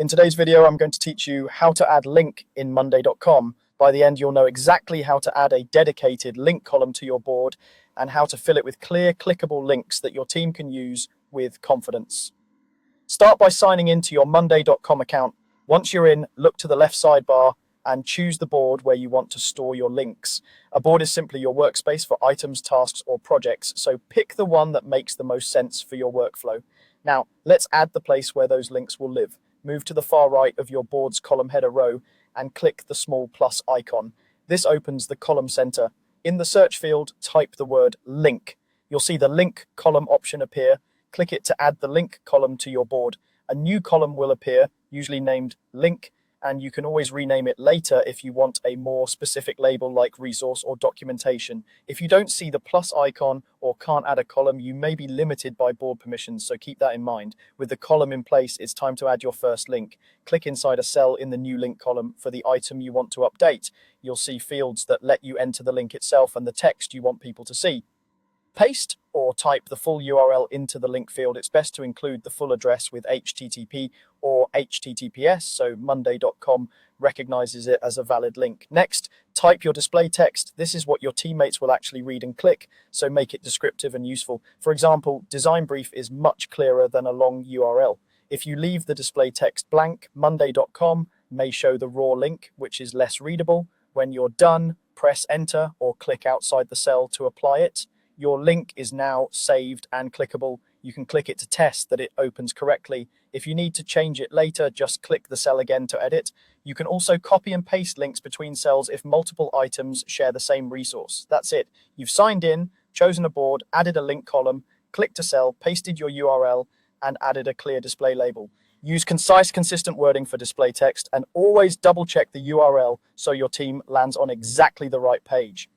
In today's video, I'm going to teach you how to add link in monday.com. By the end, you'll know exactly how to add a dedicated link column to your board and how to fill it with clear, clickable links that your team can use with confidence. Start by signing into your monday.com account. Once you're in, look to the left sidebar and choose the board where you want to store your links. A board is simply your workspace for items, tasks, or projects, so pick the one that makes the most sense for your workflow. Now, let's add the place where those links will live. Move to the far right of your board's column header row and click the small plus icon. This opens the column center. In the search field, type the word link. You'll see the link column option appear. Click it to add the link column to your board. A new column will appear, usually named link, and you can always rename it later if you want a more specific label like resource or documentation. If you don't see the plus icon or can't add a column, you may be limited by board permissions, so keep that in mind. With the column in place, it's time to add your first link. Click inside a cell in the new link column for the item you want to update. You'll see fields that let you enter the link itself and the text you want people to see. Paste or type the full URL into the link field. It's best to include the full address with HTTP or HTTPS, so monday.com recognizes it as a valid link. Next, type your display text. This is what your teammates will actually read and click, so make it descriptive and useful. For example, design brief is much clearer than a long URL. If you leave the display text blank, monday.com may show the raw link, which is less readable. When you're done, press enter or click outside the cell to apply it. Your link is now saved and clickable. You can click it to test that it opens correctly. If you need to change it later, just click the cell again to edit. You can also copy and paste links between cells if multiple items share the same resource. That's it. You've signed in, chosen a board, added a link column, clicked a cell, pasted your URL, and added a clear display label. Use concise, consistent wording for display text and always double check the URL so your team lands on exactly the right page.